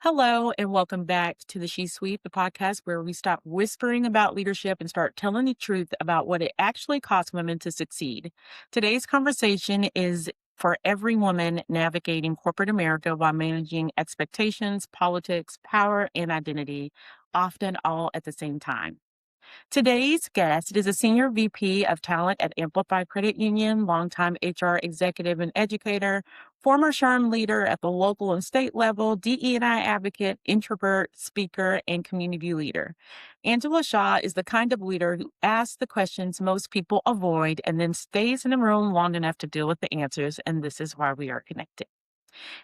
Hello, and welcome back to the SheSuite, the podcast where we stop whispering about leadership and start telling the truth about what it actually costs women to succeed. Today's conversation is for every woman navigating corporate America while managing expectations, politics, power, and identity, often all at the same time. Today's guest is a senior VP of talent at Amplify Credit Union, longtime HR executive and educator, former SHRM leader at the local and state level, DE&I advocate, introvert, speaker, and community leader. Angela Shaw is the kind of leader who asks the questions most people avoid and then stays in the room long enough to deal with the answers, and this is why we are connected.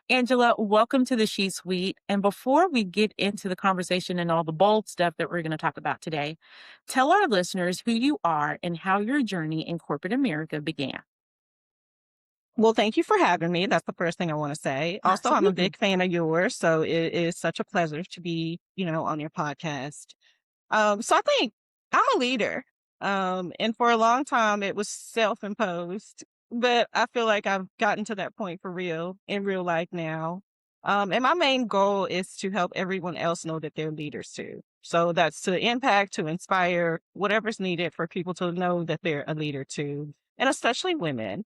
Angela, welcome to the She Suite. And before we get into the conversation and all the bold stuff that we're going to talk about today, tell our listeners who you are and how your journey in corporate America began. Well, thank you for having me. That's the first thing I want to say. Also, I'm a Absolutely. big fan of yours, so it is such a pleasure to be, on your podcast. So I think I'm a leader. And for a long time it was self-imposed, but I feel like I've gotten to that point for real in real life now. And my main goal is to help everyone else know that they're leaders too. So that's to impact, to inspire, whatever's needed for people to know that they're a leader too, and especially women.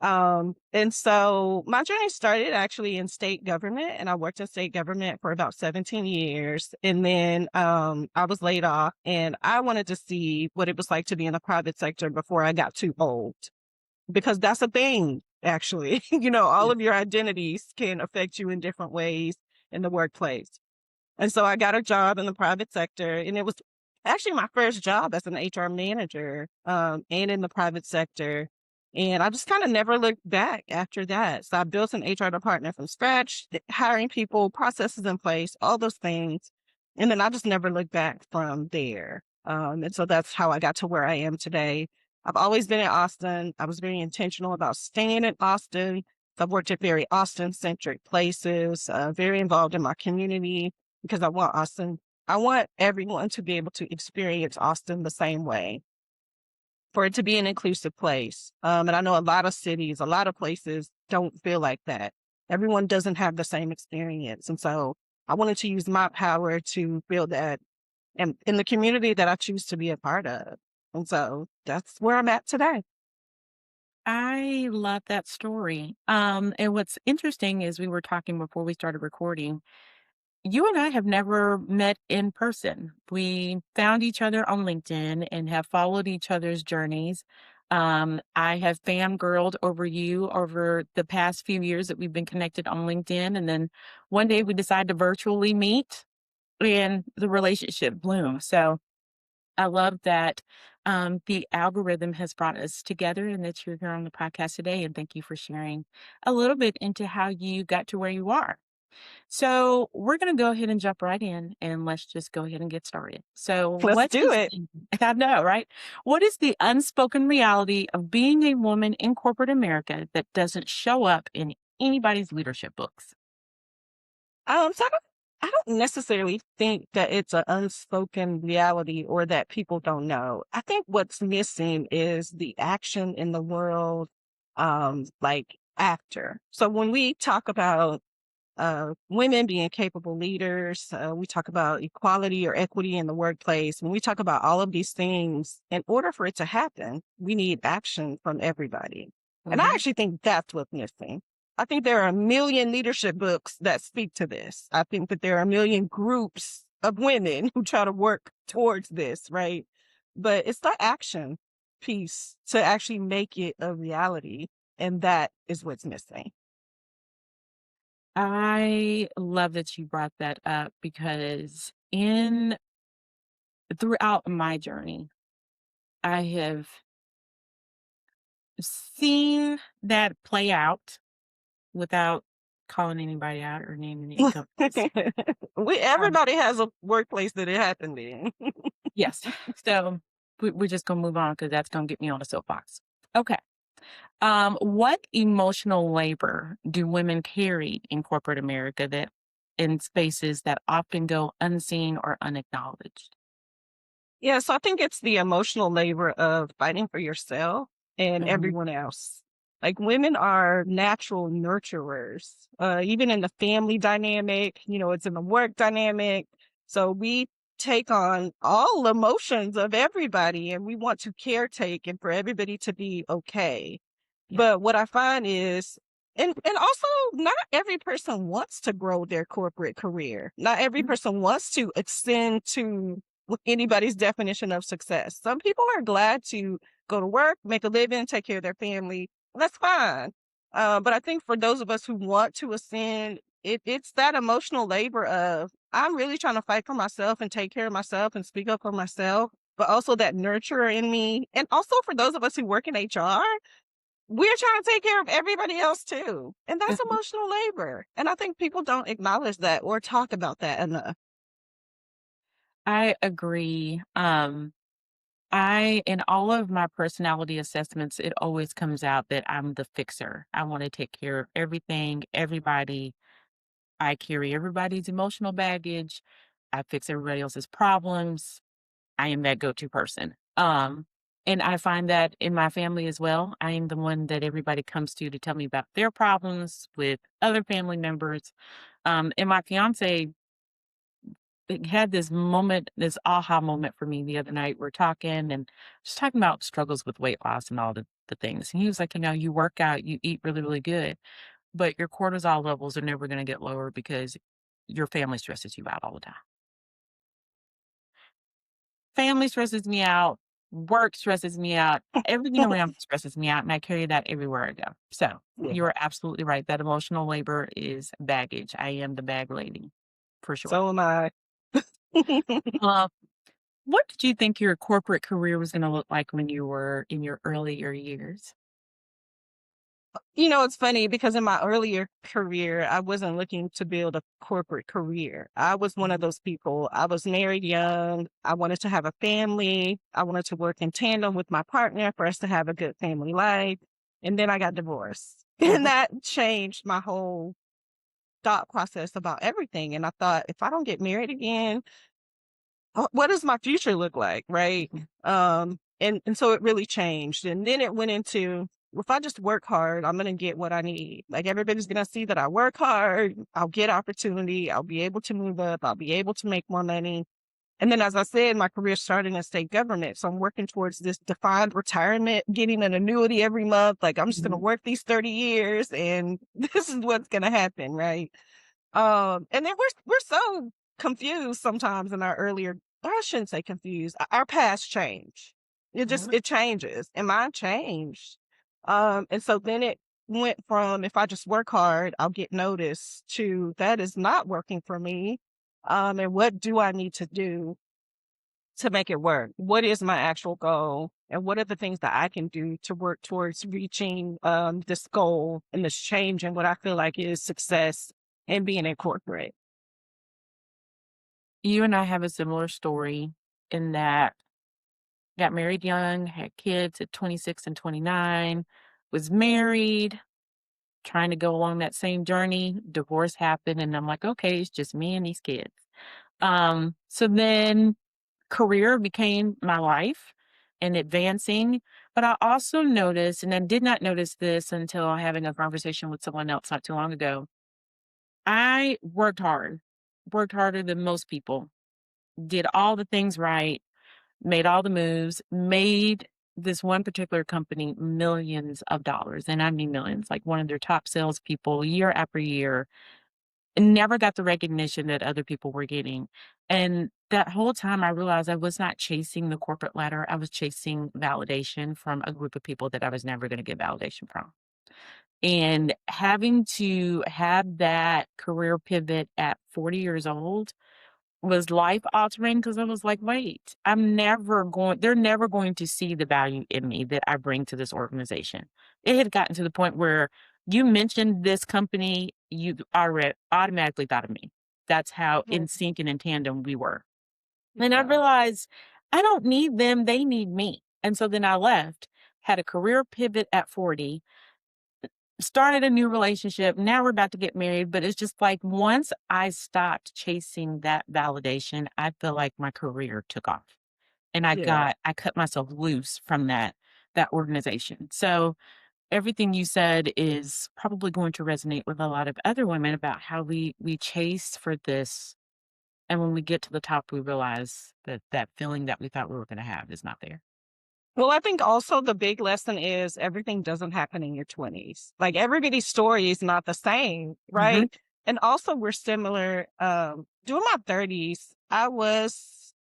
And so my journey started actually in state government, and I worked in state government for about 17 years. And then I was laid off, and I wanted to see what it was like to be in the private sector before I got too old, because that's a thing, actually. All Yeah. of your identities can affect you in different ways in the workplace. And so I got a job in the private sector, and it was actually my first job as an HR manager, and in the private sector. And I just kind of never looked back after that. So I built an HR department from scratch, hiring people, processes in place, all those things. And then I just never looked back from there. And so that's how I got to where I am today. I've always been in Austin. I was very intentional about staying in Austin. I've worked at very Austin-centric places, very involved in my community, because I want everyone to be able to experience Austin the same way, for it to be an inclusive place. And I know a lot of cities, a lot of places don't feel like that. Everyone doesn't have the same experience. And so I wanted to use my power to build that in the community that I choose to be a part of. And so that's where I'm at today. I love that story. And what's interesting is we were talking before we started recording. You and I have never met in person. We found each other on LinkedIn and have followed each other's journeys. I have fangirled over you over the past few years that we've been connected on LinkedIn. And then one day we decided to virtually meet and the relationship bloomed. So I love that the algorithm has brought us together and that you're here on the podcast today. And thank you for sharing a little bit into how you got to where you are. So we're going to go ahead and jump right in and let's just go ahead and get started. So Let's what do is it. I know, right? What is the unspoken reality of being a woman in corporate America that doesn't show up in anybody's leadership books? So I don't necessarily think that it's an unspoken reality or that people don't know. I think what's missing is the action in the world, like after. So when we talk about women being capable leaders, we talk about equality or equity in the workplace. When we talk about all of these things, in order for it to happen, we need action from everybody. And I Hmm. actually think that's what's missing. I think there are a million leadership books that speak to this. I think that there are a million groups of women who try to work towards this, right? But it's the action piece to actually make it a reality. And that is what's missing. I love that you brought that up because in throughout my journey, I have seen that play out without calling anybody out or naming any companies. Um, Everybody has a workplace that it happened in. yes. So we're just gonna move on because that's gonna get me on a soapbox. Okay. What emotional labor do women carry in corporate America that in spaces that often go unseen or unacknowledged? Yeah, so I think it's the emotional labor of fighting for yourself and Mhm. everyone else. Like women are natural nurturers, even in the family dynamic, it's in the work dynamic. So we take on all emotions of everybody and we want to caretake and for everybody to be okay. Yeah. But what I find is, and also not every person wants to grow their corporate career. Not every Mm. person wants to extend to anybody's definition of success. Some people are glad to go to work, make a living, take care of their family. That's fine. But I think for those of us who want to ascend, it's that emotional labor of I'm really trying to fight for myself and take care of myself and speak up for myself, but also that nurturer in me. And also for those of us who work in HR, we're trying to take care of everybody else too. And that's Mhm. emotional labor. And I think people don't acknowledge that or talk about that enough. I agree. In all of my personality assessments, it always comes out that I'm the fixer. I want to take care of everything, everybody. I carry everybody's emotional baggage. I fix everybody else's problems. I am that go-to person. And I find that in my family as well. I am the one that everybody comes to tell me about their problems with other family members. And my fiance had this moment, this aha moment for me the other night. We're talking and just talking about struggles with weight loss and all the things. And he was like, you work out, you eat really, really good, but your cortisol levels are never going to get lower because your family stresses you out all the time. Family stresses me out, work stresses me out, everything around me stresses me out, and I carry that everywhere I go. So Yeah. you're absolutely right. That emotional labor is baggage. I am the bag lady for sure. So am I. Uh, what did you think your corporate career was going to look like when you were in your earlier years? It's funny because in my earlier career, I wasn't looking to build a corporate career. I was one of Mhm. those people. I was married young. I wanted to have a family. I wanted to work in tandem with my partner for us to have a good family life. And then I got divorced. And Mhm. that changed my whole thought process about everything. And I thought, if I don't get married again, what does my future look like? Right. Mhm. And so it really changed. And then it went into, if I just work hard, I'm going to get what I need. Like everybody's going to see that I work hard. I'll get opportunity. I'll be able to move up. I'll be able to make more money. And then, as I said, my career started in state government. So I'm working towards this defined retirement, getting an annuity every month. Like I'm just going to Mhm. work these 30 years and this is what's going to happen. Right. And then we're so confused sometimes in our earlier, or I shouldn't say confused. Our past change. Mhm. It changes, and mine changed. And so then it went from if I just work hard, I'll get noticed to that is not working for me. And what do I need to do to make it work? What is my actual goal? And what are the things that I can do to work towards reaching this goal and this change and what I feel like is success and being in corporate? You and I have a similar story in that got married young, had kids at 26 and 29, was married, trying to go along that same journey. Divorce happened, and I'm like, okay, it's just me and these kids. So then career became my life and advancing. But I also noticed, and I did not notice this until having a conversation with someone else not too long ago. I worked hard, worked harder than most people, did all the things right, made all the moves, made this one particular company millions of dollars. And I mean millions, like one of their top salespeople year after year, and never got the recognition that other people were getting. And that whole time I realized I was not chasing the corporate ladder. I was chasing validation from a group of people that I was never going to get validation from. And having to have that career pivot at 40 years old was life altering because I was like, wait, they're never going to see the value in me that I bring to this organization. It had gotten to the point where you mentioned this company, you already automatically thought of me. That's how in Mhm. sync and in tandem we were. And I Yeah. realized I don't need them, they need me. And so then I left, had a career pivot at 40, started a new relationship. Now we're about to get married, but it's just like once I stopped chasing that validation, I feel like my career took off. And Yeah. I cut myself loose from that organization. So everything you said is probably going to resonate with a lot of other women about how we chase for this, and when we get to the top, we realize that that feeling that we thought we were going to have is not there. Well, I think also the big lesson is everything doesn't happen in your 20s. Like everybody's story is not the same, Hmm. right? And also we're similar. During my 30s, I was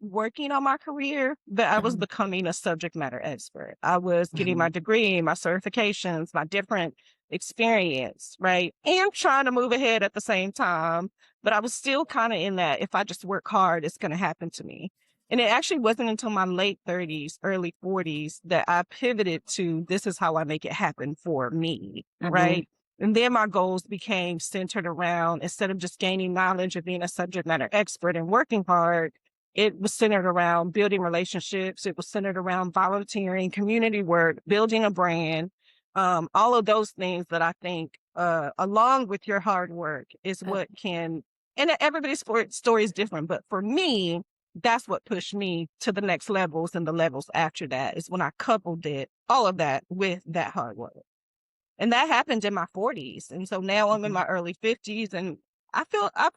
working on my career, but I was Hmm. becoming a subject matter expert. I was getting Hmm. my degree, my certifications, my different experience, right? And trying to move ahead at the same time. But I was still kind of in that if I just work hard, it's going to happen to me. And it actually wasn't until my late 30s, early 40s that I pivoted to this is how I make it happen for me, Hmm. right? And then my goals became centered around instead of just gaining knowledge and being a subject matter expert and working hard, it was centered around building relationships. It was centered around volunteering, community work, building a brand, all of those things that I think, along with your hard work, is what can. And everybody's story is different, but for me, that's what pushed me to the next levels and the levels after that is when I coupled all of that with that hard work. And that happened in my 40s. And so now I'm in Hmm. my early 50s and I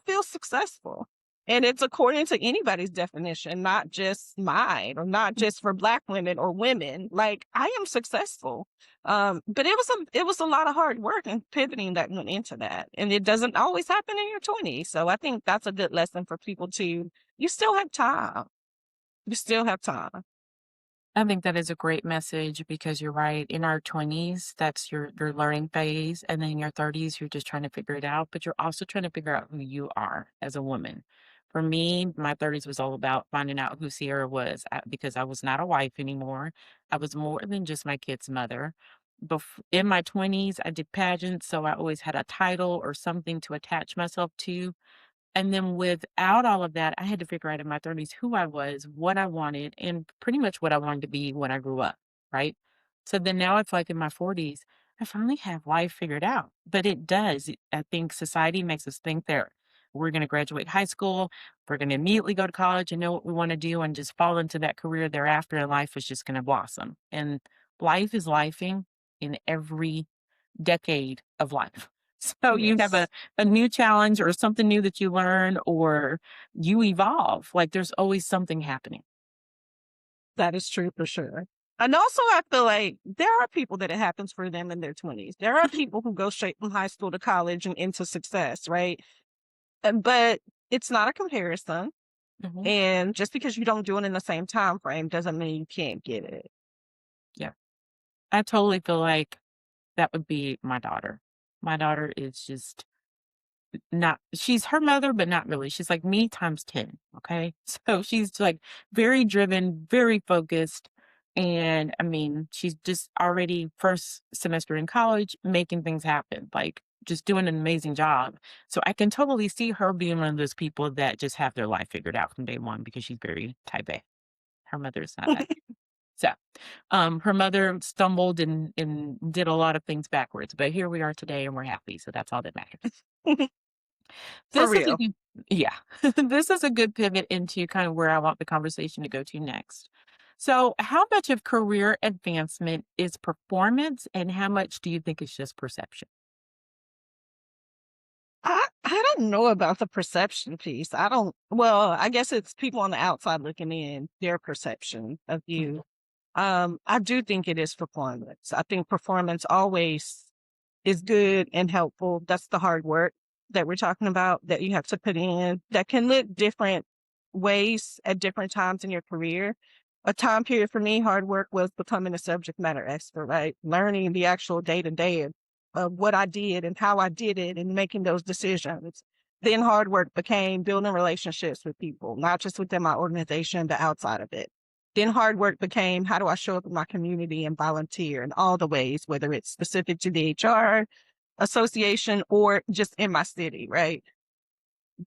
feel successful. And it's according to anybody's definition, not just mine or not just for Black women or women. Like I am successful. But it was a lot of hard work and pivoting that went into that. And it doesn't always happen in your 20s. So I think that's a good lesson for people to you still have time. You still have time. I think that is a great message because you're right. In our 20s, that's your learning phase. And then in your 30s, you're just trying to figure it out, but you're also trying to figure out who you are as a woman. For me, my 30s was all about finding out who Sierra was because I was not a wife anymore. I was more than just my kid's mother. In my 20s, I did pageants, so I always had a title or something to attach myself to. And then without all of that, I had to figure out in my 30s who I was, what I wanted, and pretty much what I wanted to be when I grew up, right? So then now I feel like in my 40s, I finally have life figured out. But it does. I think society makes us think that we're going to graduate high school, we're going to immediately go to college and know what we want to do and just fall into that career thereafter, and life is just going to blossom. And life is lifing in every decade of life. So you have Yes. a new challenge or something new that you learn or you evolve. Like there's always something happening. That is true for sure. And also, I feel like there are people that it happens for them in their 20s. There are people who go straight from high school to college and into success, right? But it's not a comparison. Mhm. And just because you don't do it in the same time frame doesn't mean you can't get it. Yeah. I totally feel like that would be my daughter. My daughter is just not, she's her mother, but not really. She's like me times 10. Okay. So she's like very driven, very focused. And I mean, she's just already first semester in college, making things happen, like just doing an amazing job. So I can totally see her being one of those people that just have their life figured out from day one because she's very type A. Her mother is not that. So her mother stumbled and did a lot of things backwards, but here we are today and we're happy. So that's all that matters. For This is a real. good yeah. This is a good pivot into kind of where I want the conversation to go to next. So, how much of career advancement is performance and how much do you think is just perception? I don't know about the perception piece. Well, I guess it's people on the outside looking in, their perception of Mhm. you. I do think it is performance. I think performance always is good and helpful. That's the hard work that we're talking about that you have to put in that can look different ways at different times in your career. A time period for me, hard work was becoming a subject matter expert, right? Learning the actual day to day of what I did and how I did it and making those decisions. Then hard work became building relationships with people, not just within my organization, but outside of it. Then hard work became how do I show up in my community and volunteer in all the ways, whether it's specific to the HR association or just in my city, right?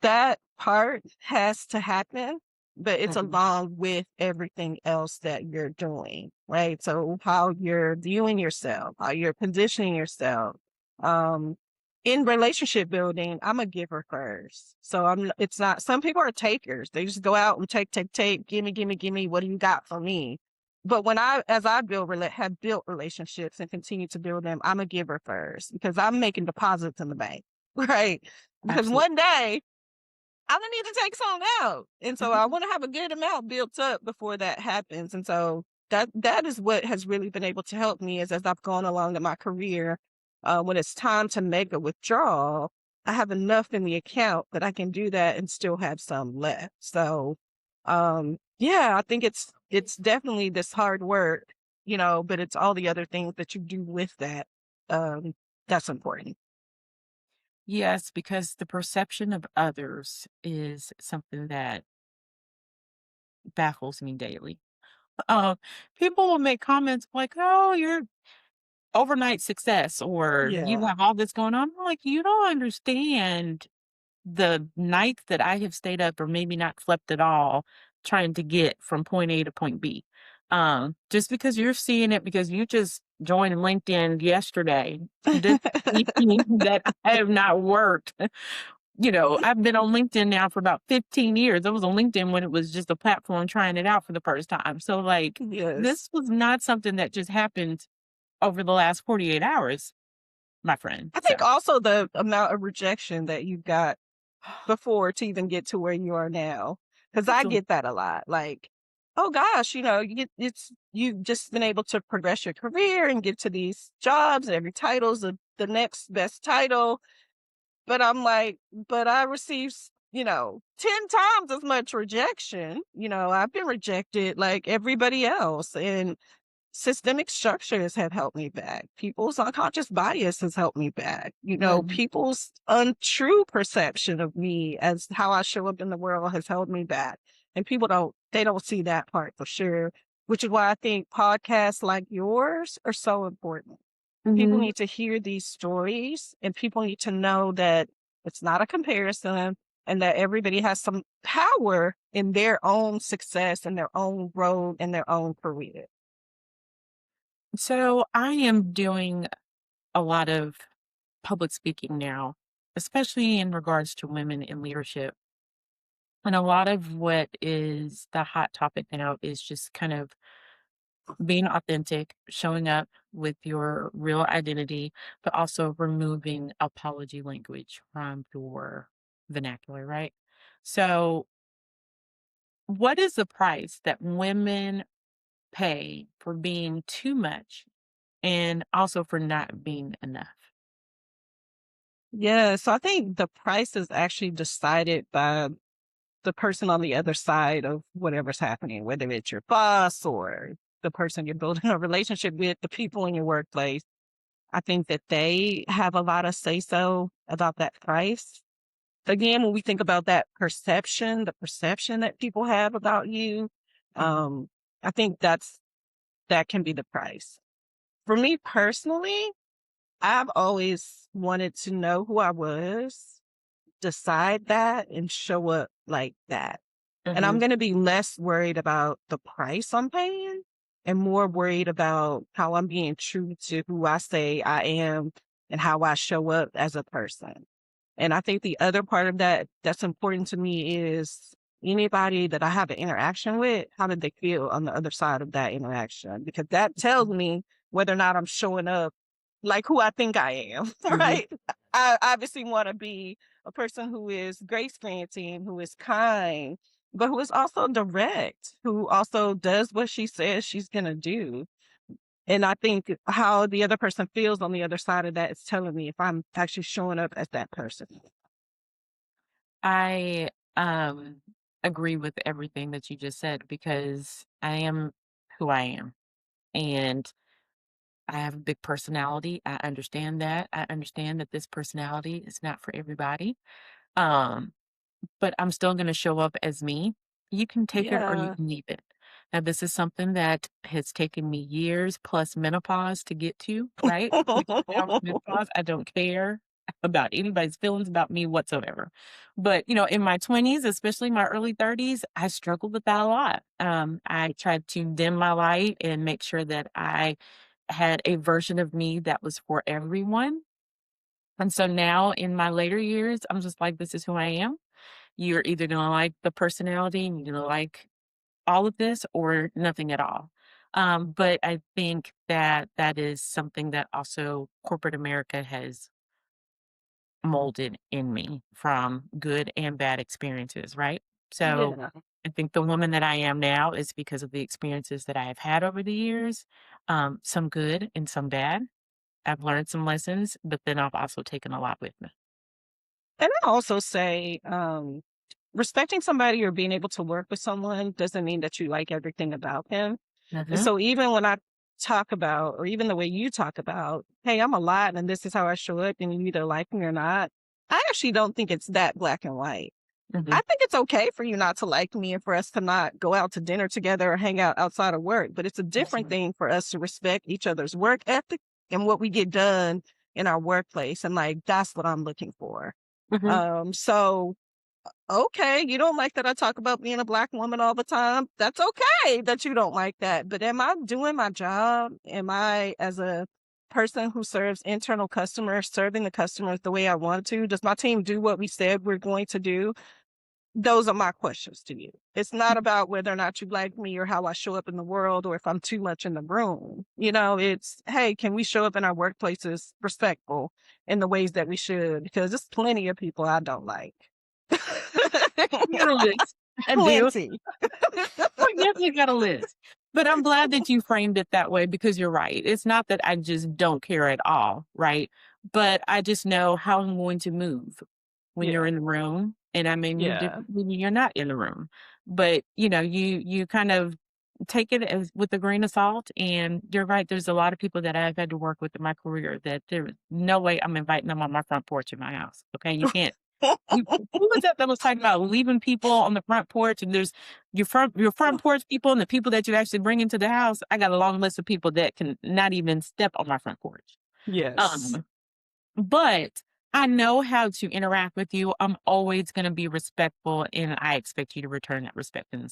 That part has to happen, but it's Mhm. along with everything else that you're doing, right? So how you're viewing yourself, how you're positioning yourself. Um, in relationship building, I'm a giver first. So it's not, some people are takers. They just go out and take, gimme, gimme, gimme. What do you got for me? But as I have built relationships and continue to build them, I'm a giver first because I'm making deposits in the bank, right? Because Absolutely. one day I'm gonna need to take some out, and so I want to have a good amount built up before that happens. And so that is what has really been able to help me is as I've gone along in my career, when it's time to make a withdrawal, I have enough in the account that I can do that and still have some left. So, yeah, I think it's definitely this hard work, but it's all the other things that you do with that. Um, that's important. Yes, because the perception of others is something that baffles me daily. Uh, People will make comments like, "Oh, you're overnight success," or "You Yeah. have all this going on." I'm like, "You don't understand the nights that I have stayed up or maybe not slept at all trying to get from point A to point B." Just because you're seeing it because you just joined LinkedIn yesterday doesn't mean that I have not worked. I've been on LinkedIn now for about 15 years. I was on LinkedIn when it was just a platform trying it out for the first time. So, like, Yes. this was not something that just happened over the last 48 hours, my friend. I So, think also the amount of rejection that you got before to even get to where you are now, because I absolutely. get that a lot. Like, oh gosh, you've just been able to progress your career and get to these jobs, and every title's the next best title. But I'm like, but I received, 10 times as much rejection. I've been rejected like everybody else. And systemic structures have helped me back. People's unconscious bias has helped me back. Mhm. People's untrue perception of me as how I show up in the world has held me back. And they don't see that part for sure, which is why I think podcasts like yours are so important. People Mhm. need to hear these stories and people need to know that it's not a comparison and that everybody has some power in their own success and their own growth and their own career. So, I am doing a lot of public speaking now, especially in regards to women in leadership. And a lot of what is the hot topic now is just kind of being authentic, showing up with your real identity, but also removing apology language from your vernacular, right? So, what is the price that women pay for being too much and also for not being enough? Yeah, so I think the price is actually decided by the person on the other side of whatever's happening, whether it's your boss or the person you're building a relationship with, the people in your workplace. I think that they have a lot of say so about that price. Again, when we think about that perception, the perception that people have about you, Mhm. um, I think that can be the price. For me personally, I've always wanted to know who I was, decide that, and show up like that. And I'm Mhm. going to be less worried about the price I'm paying and more worried about how I'm being true to who I say I am and how I show up as a person. And I think the other part of that that's important to me is anybody that I have an interaction with, how did they feel on the other side of that interaction? Because that tells me whether or not I'm showing up like who I think I am, Mhm. right? I obviously want to be a person who is grace granting, who is kind, but who is also direct, who also does what she says she's going to do. And I think how the other person feels on the other side of that is telling me if I'm actually showing up as that person. I agree with everything that you just said because I am who I am. And I have a big personality. I understand that. I understand that this personality is not for everybody. Um, but I'm still going to show up as me. You can take it or you Yeah. can leave it. Now, this is something that has taken me years plus menopause to get to, right? Because now with menopause, I don't care about anybody's feelings about me whatsoever. But, in my 20s, especially my early 30s, I struggled with that a lot. I tried to dim my light and make sure that I had a version of me that was for everyone. And so now in my later years, I'm just like, this is who I am. You're either gonna like the personality and you're gonna like all of this or nothing at all. But I think that that is something that also corporate America has molded in me from good and bad experiences, right? So Yeah. I think the woman that I am now is because of the experiences that I have had over the years, some good and some bad. I've learned some lessons, but then I've also taken a lot with me. And I also say, respecting somebody or being able to work with someone doesn't mean that you like everything about them. And Mhm, so even when I talk about, or even the way you talk about, hey, I'm a lot and this is how I show up and you either like me or not, I actually don't think it's that black and white. I mhm, think it's okay for you not to like me and for us to not go out to dinner together or hang out outside of work, but it's a different absolutely. thing for us to respect each other's work ethic and what we get done in our workplace. And like, that's what I'm looking for. Mhm, So okay, you don't like that I talk about being a black woman all the time. That's okay that you don't like that. But am I doing my job? Am I, as a person who serves internal customers, serving the customers the way I want to? Does my team do what we said we're going to do? Those are my questions to you. It's not about whether or not you like me or how I show up in the world or if I'm too much in the room. It's, hey, can we show up in our workplaces respectful in the ways that we should? Because there's plenty of people I don't like. you got a list. I do. Plenty. I definitely got a list. But I'm glad that you framed it that way because you're right. It's not that I just don't care at all, right? But I just know how I'm going to move when you're Yeah. in the room, and I may move Yeah. differently when you're not in the room. But, you kind of take it as with a grain of salt, and you're right, there's a lot of people that I've had to work with in my career that there's no way I'm inviting them on my front porch in my house, okay? You can't who was that was talking about leaving people on the front porch, and there's your front porch people and the people that you actually bring into the house. I got a long list of people that can not even step on my front porch. Yes. Um, but I know how to interact with you. I'm always gonna be respectful, and I expect you to return that respect in the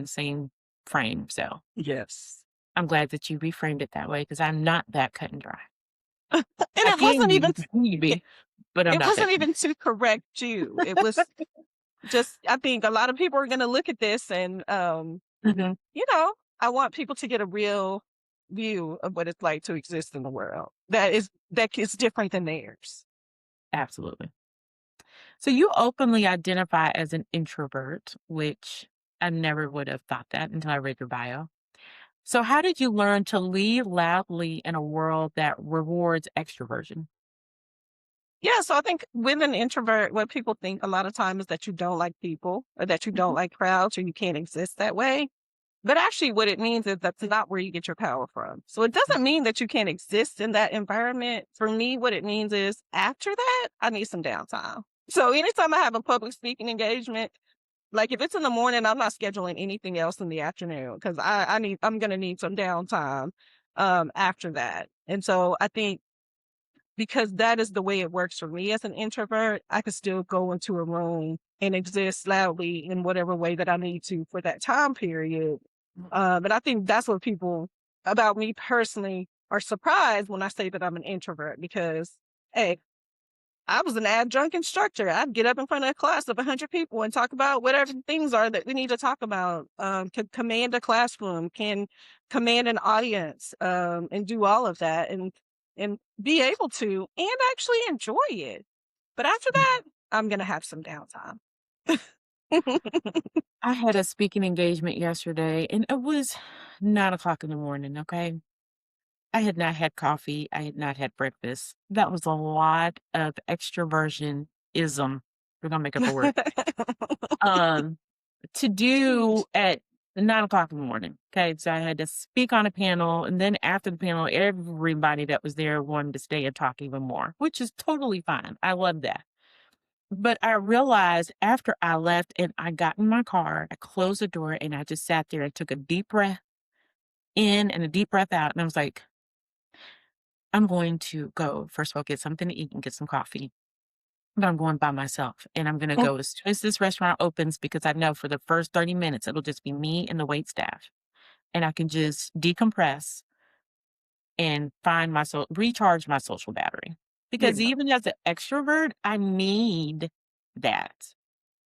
same frame. So Yes. I'm glad that you reframed it that way because I'm not that cut and dry. And I it can wasn't be, even continue to it, be, but I'm it not wasn't that. even to correct you. It was just, I think a lot of people are going to look at this and Mhm, you know, I want people to get a real view of what it's like to exist in the world that is different than theirs. absolutely. So you openly identify as an introvert, which I never would have thought that until I read your bio. So how did you learn to lead loudly in a world that rewards extroversion? Yeah, so I think with an introvert, what people think a lot of times is that you don't like people or that you don't Mhm, like crowds or you can't exist that way. But actually, what it means is that's not where you get your power from. So it doesn't mean that you can't exist in that environment. For me, what it means is after that, I need some downtime. So anytime I have a public speaking engagement, like if it's in the morning, I'm not scheduling anything else in the afternoon because I'm gonna need some downtime after that. And so I think because that is the way it works for me as an introvert, I could still go into a room and exist loudly in whatever way that I need to for that time period. mhm. But I think that's what people about me personally are surprised when I say that I'm an introvert because, hey, I was an adjunct instructor. I'd get up in front of a class of 100 people and talk about whatever things are that we need to talk about. Can command a classroom, can command an audience, and do all of that, and be able to, and actually enjoy it. But after that, I'm gonna have some downtime. I had a speaking engagement yesterday and it was 9 o'clock in the morning. Okay. I had not had coffee. I had not had breakfast. That was a lot of extroversion ism. We're gonna make up a word. Um, to do at 9 o'clock in the morning. Okay. So I had to speak on a panel. And then after the panel, everybody that was there wanted to stay and talk even more, which is totally fine. I love that. But I realized after I left and I got in my car, I closed the door and I just sat there and took a deep breath in and a deep breath out. And I was like, I'm going to go, first of all, get something to eat and get some coffee. But I'm going by myself and I'm going to go as soon as this restaurant opens because I know for the first 30 minutes, it'll just be me and the wait staff. And I can just decompress and find recharge my social battery. Because Yeah. even as an extrovert, I need that.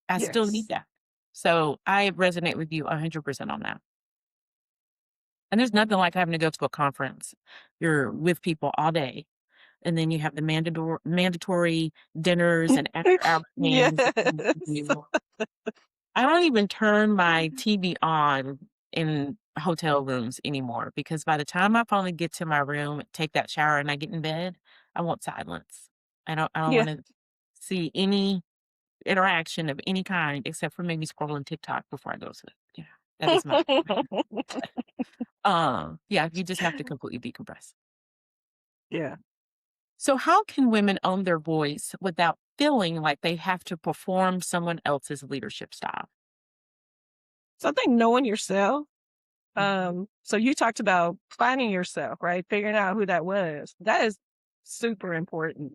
I still need Yes. that. So I resonate with you 100% on that. And there's nothing like having to go to a conference. You're with people all day, and then you have the mandatory dinners and after-hour Yes. things. I don't even turn my TV on in hotel rooms anymore because by the time I finally get to my room, take that shower, and I get in bed, I want silence. I don't Yeah. wanna see any interaction of any kind except for maybe scrolling TikTok before I go to sleep. Yeah, that is my yeah, you just have to completely decompress. Yeah. So how can women own their voice without feeling like they have to perform someone else's leadership style? So I think knowing yourself. Mhm, So you talked about finding yourself, right? Figuring out who that was. That is super important.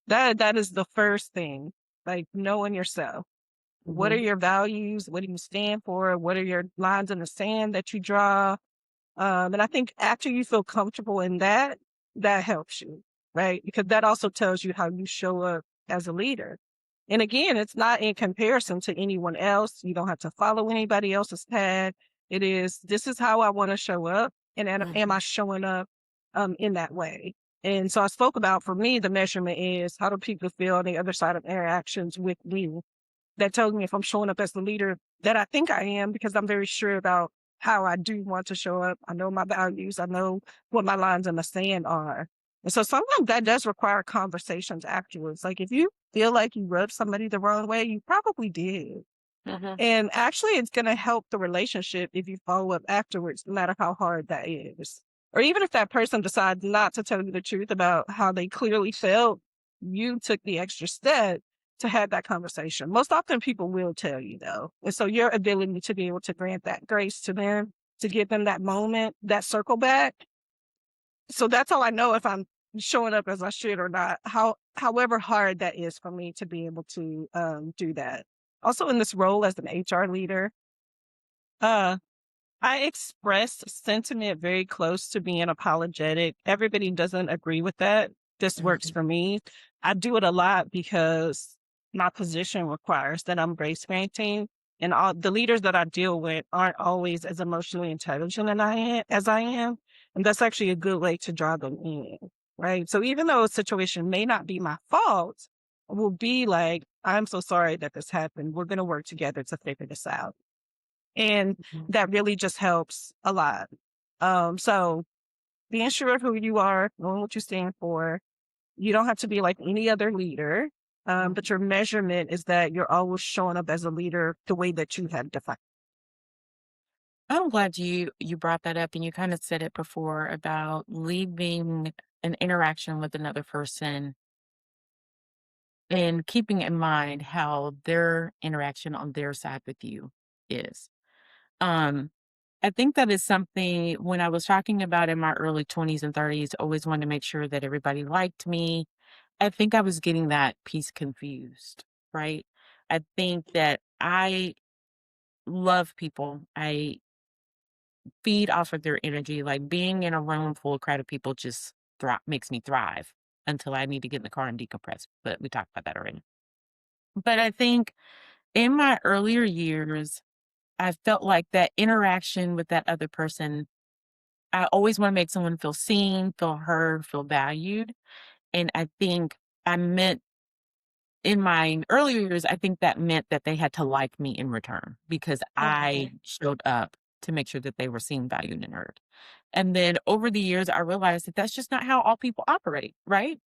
That is the first thing. Like knowing yourself. What are mhm, your values? What do you stand for? What are your lines in the sand that you draw? And I think after you feel comfortable in that, that helps you, right? Because that also tells you how you show up as a leader. And again, it's not in comparison to anyone else. You don't have to follow anybody else's path. It is, this is how I want to show up. And am I mhm, showing up in that way? And so I spoke about, for me, the measurement is how do people feel on the other side of interactions with me? That tells me if I'm showing up as the leader that I think I am, because I'm very sure about how I do want to show up. I know my values. I know what my lines in the sand are. And so sometimes that does require conversations afterwards. Like if you feel like you rubbed somebody the wrong way, you probably did. mhm, And actually, it's going to help the relationship if you follow up afterwards, no matter how hard that is. Or even if that person decides not to tell you the truth about how they clearly felt, you took the extra step to have that conversation. Most often, people will tell you, though. And so, your ability to be able to grant that grace to them, to give them that moment, that circle back. So, that's how I know if I'm showing up as I should or not, however hard that is for me to be able to do that. Also, in this role as an HR leader, uh, I express sentiment very close to being apologetic. Everybody doesn't agree with that. This works mhm, for me. I do it a lot because my position requires that I'm grace granting, and all the leaders that I deal with aren't always as emotionally intelligent as I am, and that's actually a good way to draw them in, right? So even though a situation may not be my fault, I will be like, "I'm so sorry that this happened. We're going to work together to figure this out." And mhm, that really just helps a lot. So being sure of who you are, knowing what you stand for, you don't have to be like any other leader. But mhm. your measurement is that you're always showing up as a leader the way that you have defined. I'm glad you brought that up and you kind of said it before about leaving an interaction with another person and keeping in mind how their interaction on their side with you is. Um, I think that is something when I was talking about in my early 20s and 30s, always wanted to make sure that everybody liked me. I think I was getting that piece confused, right? I think that I love people. I feed off of their energy. Like being in a room full of crowded people just makes me thrive until I need to get in the car and decompress. But we talked about that already. But I think in my earlier years, I felt like that interaction with that other person, I always want to make someone feel seen, feel heard, feel valued. And I think I meant in my earlier years, I think that meant that they had to like me in return because Mhm. I showed up to make sure that they were seen, valued, and heard. And then over the years, I realized that that's just not how all people operate, right?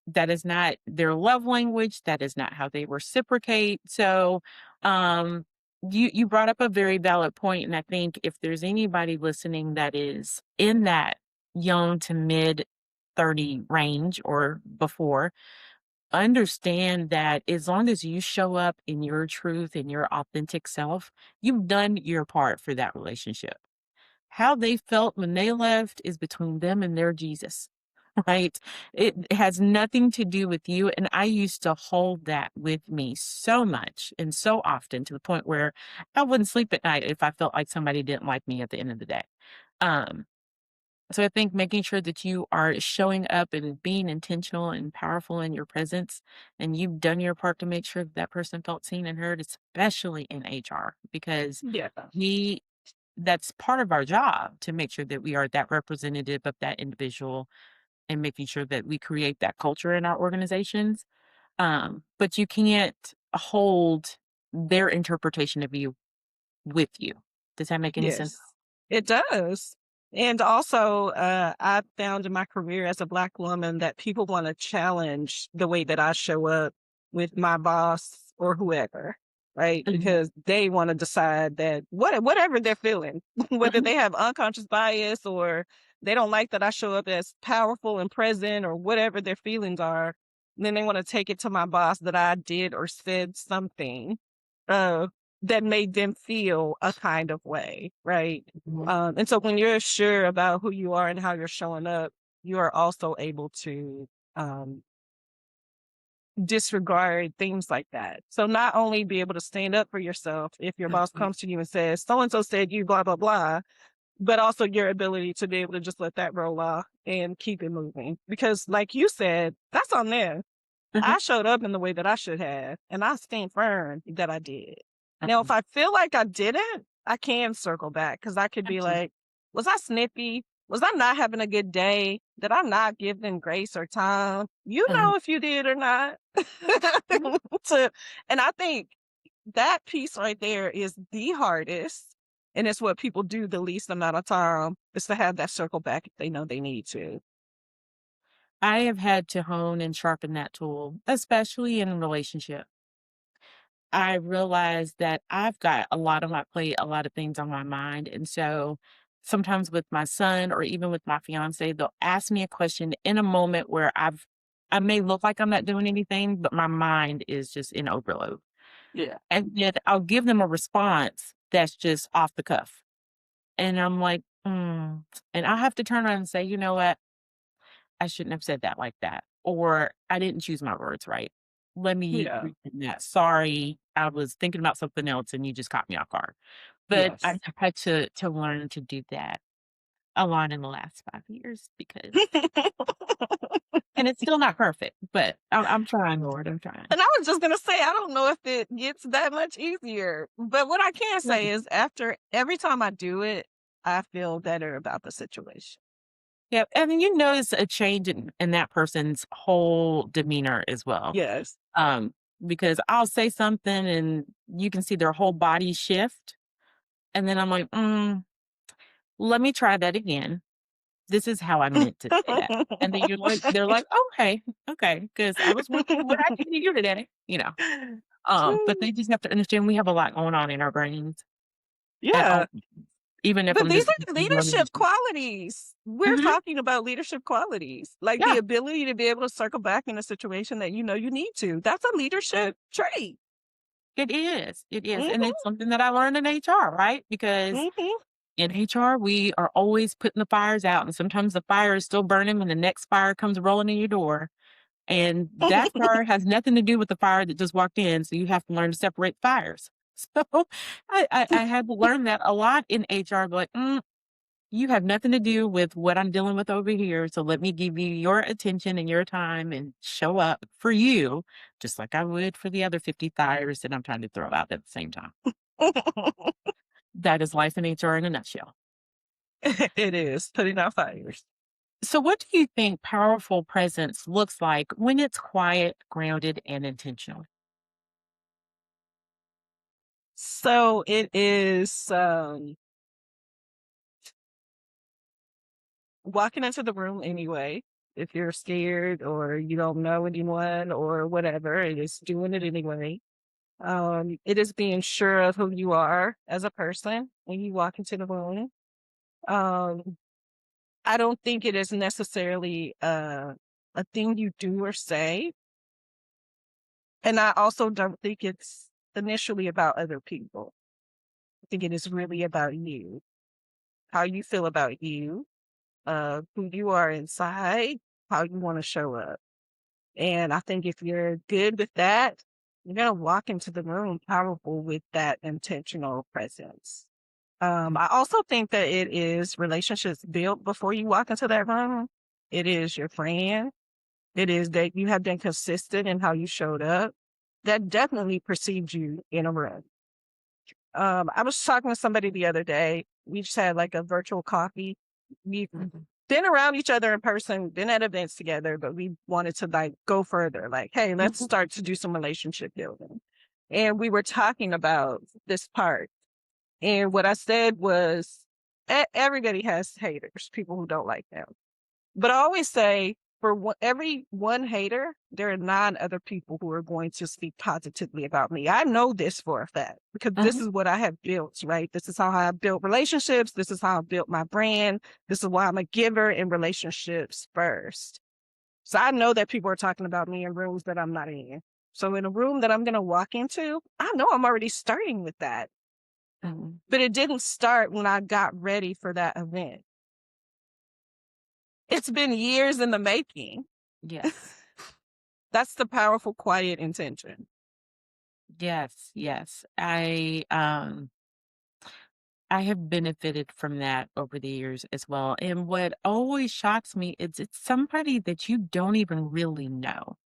That is not their love language. That is not how they reciprocate. So, um, you brought up a very valid point, and I think if there's anybody listening that is in that young to mid 30 range or before, understand that as long as you show up in your truth and your authentic self, you've done your part for that relationship. How they felt when they left is between them and their Jesus, right? It has nothing to do with you. And I used to hold that with me so much and so often to the point where I wouldn't sleep at night if I felt like somebody didn't like me at the end of the day. Um, so I think making sure that you are showing up and being intentional and powerful in your presence, and you've done your part to make sure that that person felt seen and heard, especially in HR, because Yeah. we that's part of our job to make sure that we are that representative of that individual and making sure that we create that culture in our organizations. But you can't hold their interpretation of you with you. Does that make any sense? Yes, it does. And also, I've found in my career as a Black woman that people want to challenge the way that I show up with my boss or whoever, right? Mhm, Because they want to decide that whatever they're feeling, whether mhm, they have unconscious bias or they don't like that I show up as powerful and present or whatever their feelings are, then they want to take it to my boss that I did or said something. Uh, that made them feel a kind of way, right? mhm. And so when you're sure about who you are and how you're showing up, you are also able to um, disregard things like that. So not only be able to stand up for yourself if your boss Absolutely. comes to you and says, so and so said you, blah, blah, blah, but also your ability to be able to just let that roll off and keep it moving. Because, like you said, that's on them. Mhm, I showed up in the way that I should have, and I stand firm that I did. Now, if mhm. I feel like I didn't, I can circle back because I could be Absolutely. like, was I snippy? Was I not having a good day? Did I not give them grace or time? You Mhm, know if you did or not. mhm. to, and I think that piece right there is the hardest. And it's what people do the least amount of time is to have that circle back if they know they need to. I have had to hone and sharpen that tool, especially in a relationship. I realized that I've got a lot on my plate, a lot of things on my mind. And so sometimes with my son or even with my fiance, they'll ask me a question in a moment where I may look like I'm not doing anything, but my mind is just in overload. Yeah. And yet I'll give them a response that's just off the cuff. And I'm like, and I'll have to turn around and say, you know what? I shouldn't have said that like that. Or I didn't choose my words right. Let me Yeah. resend that. Sorry, I was thinking about something else and you just caught me off guard. But Yes. I've had to learn to do that a lot in the last 5 years because and it's still not perfect, but I'm trying, Lord. I'm trying. And I was just gonna say, I don't know if it gets that much easier. But what I can say Right. is after every time I do it, I feel better about the situation. Yeah. And you notice a change in that person's whole demeanor as well. Yes. Um, because I'll say something and you can see their whole body shift. And then I'm like, let me try that again. This is how I meant to say that. And then they're like, "Okay, okay, because I was wondering what I did to you today," you know? But they just have to understand we have a lot going on in our brains at Yeah. all, even if But I'm these just are leadership qualities. We're Mhm, talking about leadership qualities, like the yeah, ability to be able to circle back in a situation that you know you need to. That's a leadership trait. it is, and Mhm. it's something that I learned in HR, right? Because Mhm. in HR, we are always putting the fires out, and sometimes the fire is still burning when the next fire comes rolling in your door. And that fire has nothing to do with the fire that just walked in, so you have to learn to separate fires. So, I had to learn that a lot in HR, like, you have nothing to do with what I'm dealing with over here, so let me give you your attention and your time and show up for you, just like I would for the other 50 fires that I'm trying to throw out at the same time. That is life in HR in a nutshell. It is putting out fires. So what do you think powerful presence looks like when it's quiet, grounded, and intentional? So it is walking into the room anyway. If you're scared or you don't know anyone or whatever, it is doing it anyway. It is being sure of who you are as a person when you walk into the room. Um, I don't think it is necessarily a thing you do or say. And I also don't think it's initially about other people. I think it is really about you, how you feel about you, who you are inside, how you want to show up. And I think if you're good with that, you're going to walk into the room powerful with that intentional presence. I also think that it is relationships built before you walk into that room. It is your friend. It is that you have been consistent in how you showed up. That definitely precedes you in a room. I was talking to somebody the other day. We just had like a virtual coffee. We've Mhm. been around each other in person, been at events together, but we wanted to like go further. Like, hey, let's Mhm. start to do some relationship building. And we were talking about this part. And what I said was, everybody has haters, people who don't like them. But I always say, for every one hater, there are 9 other people who are going to speak positively about me. I know this for a fact because this Mhm. is what I have built, right? This is how I built relationships. This is how I built my brand. This is why I'm a giver in relationships first. So I know that people are talking about me in rooms that I'm not in. So in a room that I'm going to walk into, I know I'm already starting with that. Mhm. But it didn't start when I got ready for that event. It's been years in the making. Yes. That's the powerful, quiet intention. Yes. Yes. I have benefited from that over the years as well. And what always shocks me is it's somebody that you don't even really know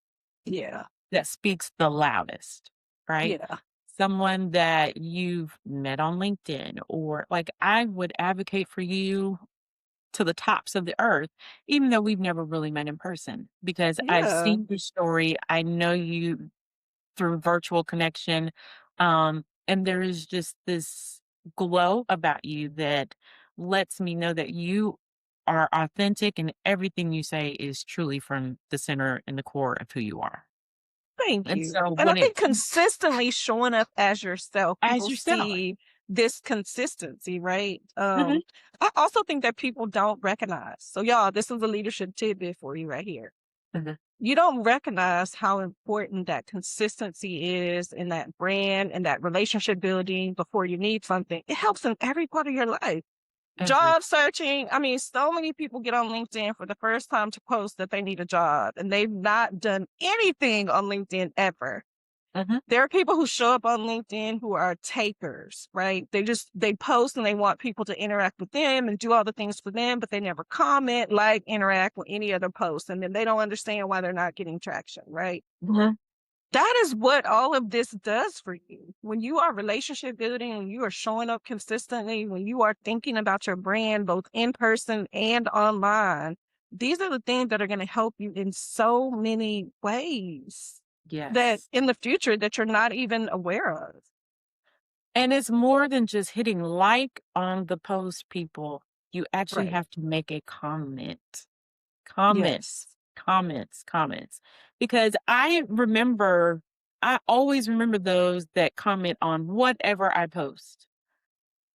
Yeah. that speaks the loudest, right? Yeah. Someone that you've met on LinkedIn, or like I would advocate for you to the tops of the earth, even though we've never really met in person, because I've Yeah. seen your story. I know you through virtual connection. And there is just this glow about you that lets me know that you are authentic and everything you say is truly from the center and the core of who you are. Thank And you. so And I when it think consistently showing up as yourself, as people yourself. see this consistency, right? Mhm. I also think that people don't recognize. So y'all, this is a leadership tidbit for you right here. Mhm. You don't recognize how important that consistency is in that brand and that relationship building before you need something. It helps in every part of your life. Every Job searching. I mean, so many people get on LinkedIn for the first time to post that they need a job and they've not done anything on LinkedIn ever. Mhm. There are people who show up on LinkedIn who are takers, right? They post and they want people to interact with them and do all the things for them, but they never comment, like, interact with any other post. And then they don't understand why they're not getting traction, right? Mhm. That is what all of this does for you. When you are relationship building, when you are showing up consistently, when you are thinking about your brand, both in person and online, these are the things that are going to help you in so many ways that Yes. in the future that you're not even aware of. And it's more than just hitting like on the post, people. You actually Right. have to make a comment. Comments, Yes. comments, comments. Because I always remember those that comment on whatever I post.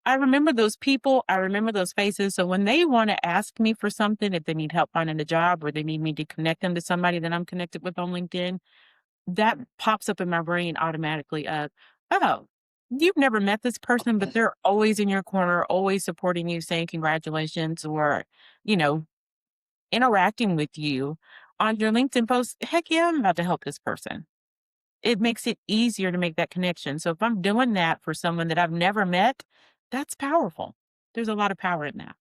I remember those people, I remember those faces. So when they want to ask me for something, if they need help finding a job or they need me to connect them to somebody that I'm connected with on LinkedIn, that pops up in my brain automatically of, oh, you've never met this person, but they're always in your corner, always supporting you, saying congratulations, or, you know, interacting with you on your LinkedIn post. Heck yeah, I'm about to help this person. It makes it easier to make that connection. So if I'm doing that for someone that I've never met, that's powerful. There's a lot of power in that.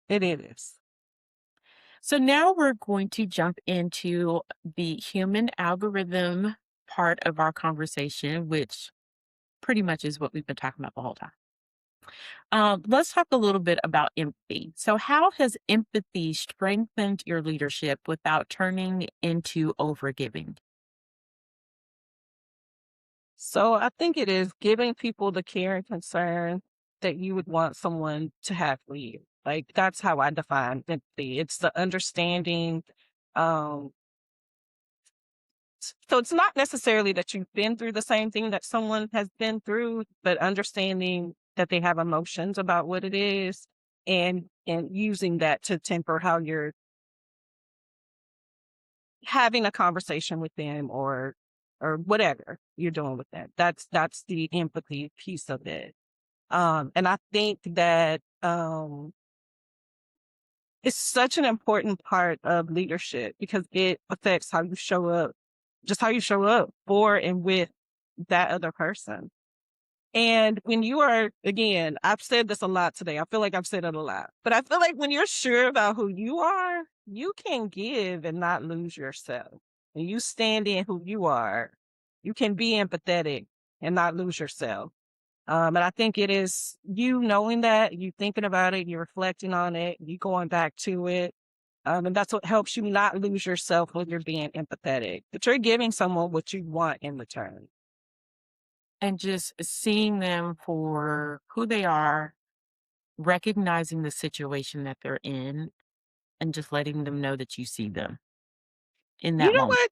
It is. So now we're going to jump into the human algorithm part of our conversation, which pretty much is what we've been talking about the whole time. Let's talk a little bit about empathy. So, how has empathy strengthened your leadership without turning into overgiving? So I think it is giving people the care and concern that you would want someone to have for you. Like that's how I define empathy. It's the understanding. Um, so it's not necessarily that you've been through the same thing that someone has been through, but understanding that they have emotions about what it is and using that to temper how you're having a conversation with them or whatever you're doing with them. That's the empathy piece of it. And I think that it's such an important part of leadership because it affects how you show up, just how you show up for and with that other person. And when you are, again, I've said this a lot today. I feel like I've said it a lot, but I feel like when you're sure about who you are, you can give and not lose yourself. When you stand in who you are, you can be empathetic and not lose yourself. And I think it is you knowing that, you thinking about it, you reflecting on it, you going back to it. And that's what helps you not lose yourself when you're being empathetic, but you're giving someone what you want in return. And just seeing them for who they are, recognizing the situation that they're in, and just letting them know that you see them in You that know moment. what?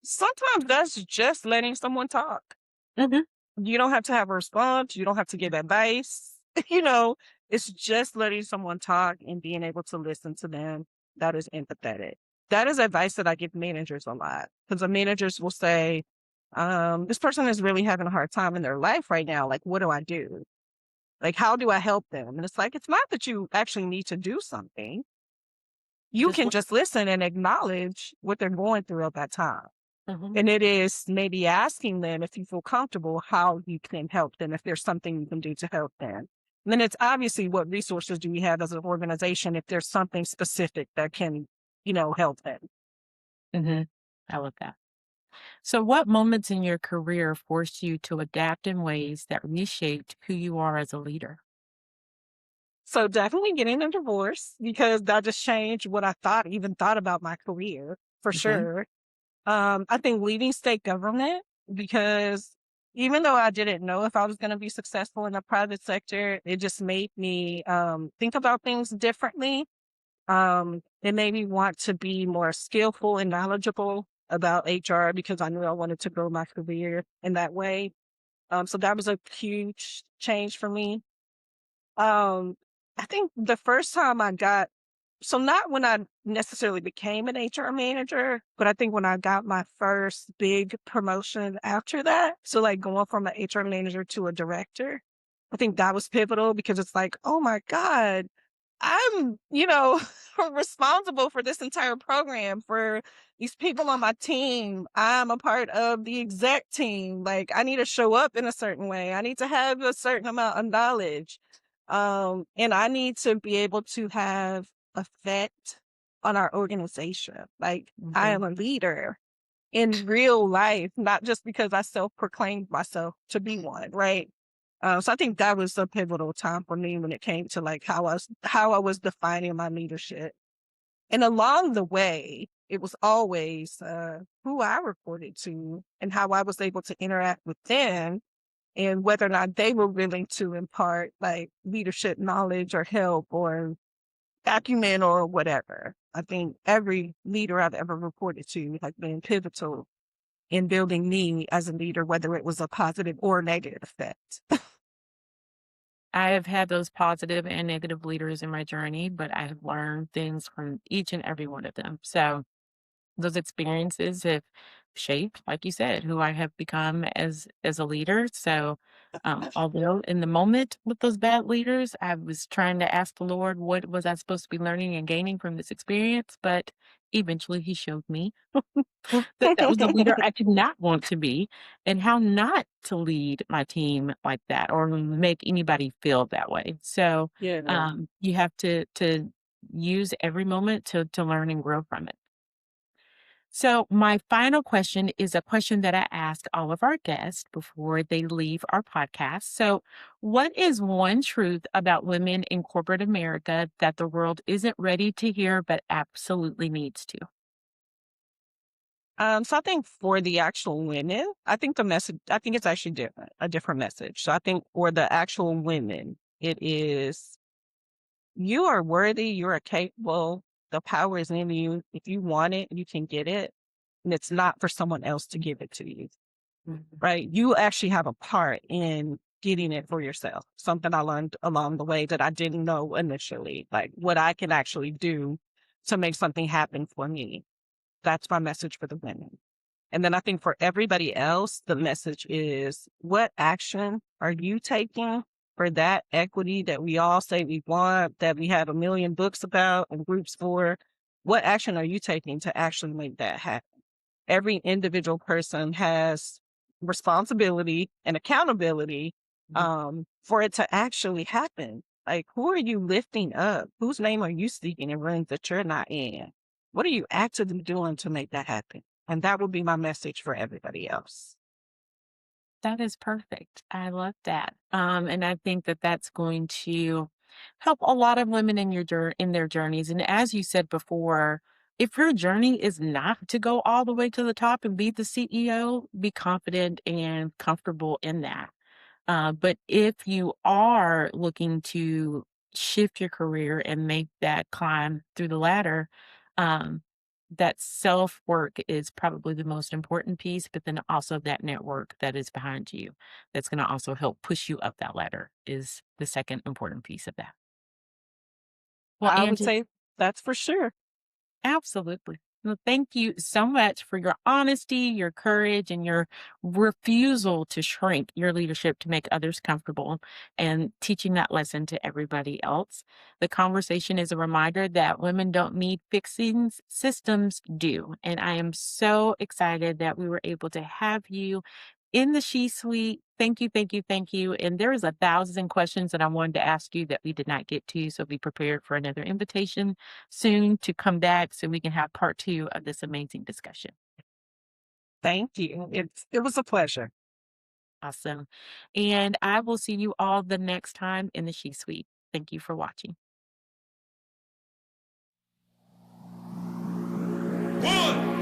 Sometimes that's just letting someone talk. Mhm. You don't have to have a response. You don't have to give advice. you know, it's just letting someone talk and being able to listen to them. That is empathetic. That is advice that I give managers a lot because the managers will say, this person is really having a hard time in their life right now. Like, what do I do? Like, how do I help them? And it's like, it's not that you actually need to do something. You Just can li just listen and acknowledge what they're going through at that time. Mhm. And it is maybe asking them if you feel comfortable, how you can help them, if there's something you can do to help them. And then it's obviously what resources do we have as an organization if there's something specific that can, help them. Mhm. I love that. So, what moments in your career forced you to adapt in ways that reshaped who you are as a leader? So definitely getting a divorce because that just changed what I even thought about my career for Mhm. sure. I think leaving state government because even though I didn't know if I was going to be successful in the private sector, it just made me think about things differently. It made me want to be more skillful and knowledgeable about HR because I knew I wanted to grow my career in that way. So that was a huge change for me. Um, I think the first time not when I necessarily became an HR manager, but I think when I got my first big promotion after that. So like going from an HR manager to a director, I think that was pivotal because it's like, oh my God, I'm, responsible for this entire program for these people on my team. I'm a part of the exec team. Like I need to show up in a certain way. I need to have a certain amount of knowledge. And I need to be able to have effect on our organization. Like I Mhm. am a leader in real life, not just because I self-proclaimed myself to be one, right? So I think that was a pivotal time for me when it came to like how I was defining my leadership. And along the way, it was always who I reported to and how I was able to interact with them and whether or not they were willing to impart like leadership knowledge or help or acumen or whatever. I think every leader I've ever reported to has been pivotal in building me as a leader, whether it was a positive or negative effect. I have had those positive and negative leaders in my journey, but I have learned things from each and every one of them. So, those experiences have shaped, like you said, who I have become as a leader. So, although in the moment with those bad leaders, I was trying to ask the Lord, what was I supposed to be learning and gaining from this experience? But eventually, He showed me that that was the leader I did not want to be, and how not to lead my team like that or make anybody feel that way. So, Yeah. you have to use every moment to learn and grow from it. So, my final question is a question that I ask all of our guests before they leave our podcast. So, what is one truth about women in corporate America that the world isn't ready to hear but absolutely needs to? So I think for the actual women, I think it's actually different, a different message. So I think for the actual women, it is you are worthy, you are capable, the power is in you. If you want it, you can get it. And it's not for someone else to give it to you. Mhm. Right? You actually have a part in getting it for yourself. Something I learned along the way that I didn't know initially, like what I can actually do to make something happen for me. That's my message for the women. And then I think for everybody else, the message is what action are you taking for that equity that we all say we want, that we have a million books about and groups for? What action are you taking to actually make that happen? Every individual person has responsibility and accountability Mhm. for it to actually happen. Like, who are you lifting up? Whose name are you speaking in rooms that you're not in? What are you actively doing to make that happen? And that would be my message for everybody else. That is perfect. I love that. And I think that that's going to help a lot of women in in their journeys. And as you said before, if your journey is not to go all the way to the top and be the CEO, be confident and comfortable in that. But if you are looking to shift your career and make that climb through the ladder, um, that self work is probably the most important piece, but then also that network that is behind you that's going to also help push you up that ladder is the second important piece of that. Well, I would Angie, say that's for sure. absolutely. Well, thank you so much for your honesty, your courage, and your refusal to shrink your leadership to make others comfortable and teaching that lesson to everybody else. The conversation is a reminder that women don't need fixing, systems do. And I am so excited that we were able to have you in the She Suite. Thank you, thank you, thank you. And there is 1,000 questions that I wanted to ask you that we did not get to. So be prepared for another invitation soon to come back so we can have part two of this amazing discussion. Thank you. It was a pleasure. Awesome. And I will see you all the next time in the She Suite. Thank you for watching. 1,